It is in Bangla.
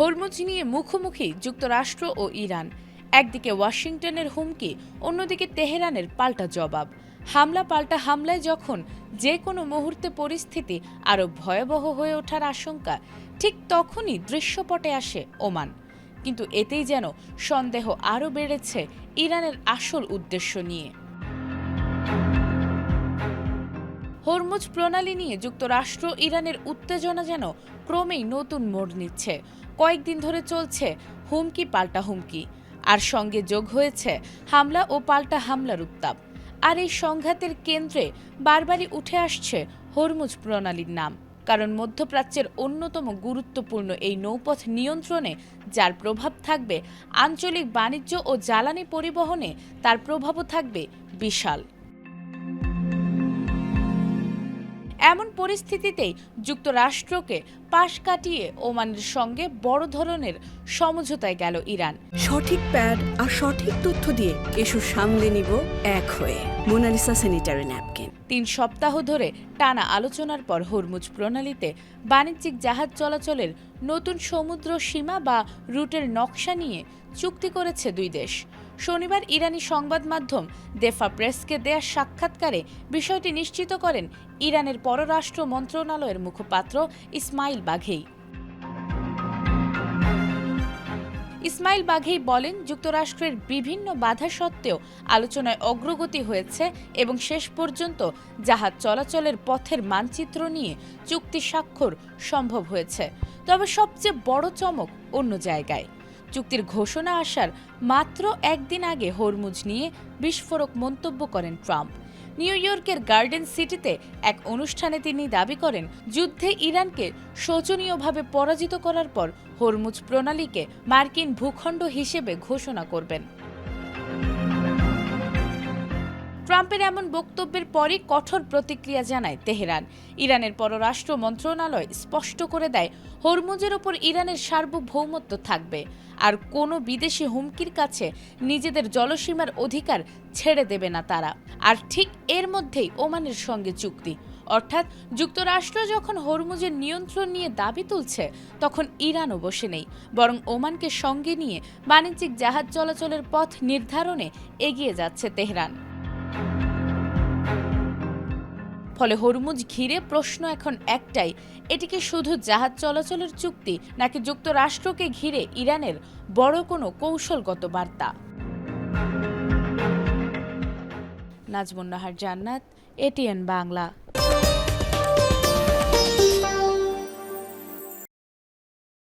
হরমুজ নিয়ে মুখোমুখি যুক্তরাষ্ট্র ও ইরান। একদিকে ওয়াশিংটনের হুমকি, অন্যদিকে তেহরানের পাল্টা জবাব। হামলা পাল্টা হামলায় যখন যে কোনো মুহূর্তে পরিস্থিতি আরও ভয়াবহ হয়ে ওঠার আশঙ্কা, ঠিক তখনই দৃশ্যপটে আসে ওমান। কিন্তু এতেই যেন সন্দেহ আরও বেড়েছে ইরানের আসল উদ্দেশ্য নিয়ে। হরমুজ প্রণালী নিয়ে যুক্তরাষ্ট্র ইরানের উত্তেজনা যেন ক্রমেই নতুন মোড় নিচ্ছে। কয়েকদিন ধরে চলছে হুমকি পাল্টা হুমকি, আর সঙ্গে যোগ হয়েছে হামলা ও পাল্টা হামলার উত্তাপ। আর এই সংঘাতের কেন্দ্রে বারবারই উঠে আসছে হরমুজ প্রণালীর নাম, কারণ মধ্যপ্রাচ্যের অন্যতম গুরুত্বপূর্ণ এই নৌপথ নিয়ন্ত্রণে যার প্রভাব থাকবে আঞ্চলিক বাণিজ্য ও জ্বালানি পরিবহনে, তার প্রভাবও থাকবে বিশাল। এমন পরিস্থিতিতেই যুক্তরাষ্ট্রকে পাশ কাটিয়ে ওমানের সঙ্গে বড় ধরনের সমঝোতায় গেল ইরান। সঠিক প্যাড আর সঠিক তথ্য দিয়ে এসব সামলে নিব এক হয়ে। Mona Lisa sanitary napkin. ৩ সপ্তাহ ধরে টানা আলোচনার পর হরমুজ প্রণালীতে বাণিজ্যিক জাহাজ চলাচলের নতুন সমুদ্র সীমা বা রুটের নকশা নিয়ে চুক্তি করেছে দুই দেশ। শনিবার ইরানি সংবাদ মাধ্যম দেফা প্রেসকে দেয়া সাক্ষাৎকারে বিষয়টি নিশ্চিত করেন ইরানের পররাষ্ট্র মন্ত্রণালয়ের মুখপাত্র ইসমাইল বাঘেই। ইসমাইল বাঘেই বলেন, যুক্তরাষ্ট্রের বিভিন্ন বাধা সত্ত্বেও আলোচনায় অগ্রগতি হয়েছে এবং শেষ পর্যন্ত জাহাজ চলাচলের পথের মানচিত্র নিয়ে চুক্তি স্বাক্ষর সম্ভব হয়েছে। তবে সবচেয়ে বড় চমক অন্য জায়গায়। চুক্তির ঘোষণা আসার মাত্র একদিন আগে হরমুজ নিয়ে বিস্ফোরক মন্তব্য করেন ট্রাম্প। নিউ ইয়র্কের গার্ডেন সিটিতে এক অনুষ্ঠানে তিনি দাবি করেন, যুদ্ধে ইরানকে শোচনীয়ভাবে পরাজিত করার পর হরমুজ প্রণালীকে মার্কিন ভূখণ্ড হিসেবে ঘোষণা করবেন। ট্রাম্পের এমন বক্তব্যের পরই কঠোর প্রতিক্রিয়া জানায় তেহরান। ইরানের পররাষ্ট্র মন্ত্রণালয় স্পষ্ট করে দেয়, হরমুজের ওপর ইরানের সার্বভৌমত্ব থাকবে, আর কোনো বিদেশি হুমকির কাছে নিজেদের জলসীমার অধিকার ছেড়ে দেবে না তারা। আর ঠিক এর মধ্যেই ওমানের সঙ্গে চুক্তি, অর্থাৎ যুক্তরাষ্ট্র যখন হরমুজের নিয়ন্ত্রণ নিয়ে দাবি তুলছে, তখন ইরানও বসে নেই, বরং ওমানকে সঙ্গে নিয়ে বাণিজ্যিক জাহাজ চলাচলের পথ নির্ধারণে এগিয়ে যাচ্ছে তেহরান। ফলে হরমুজ ঘিরে প্রশ্ন এখন একটাই, এটি কি শুধু জাহাজ চলাচলের চুক্তি, নাকি যুক্তরাষ্ট্রকে ঘিরে ইরানের বড় কোনো কৌশলগত বার্তা? নাজমুন নাহার জান্নাত, এটিএন বাংলা।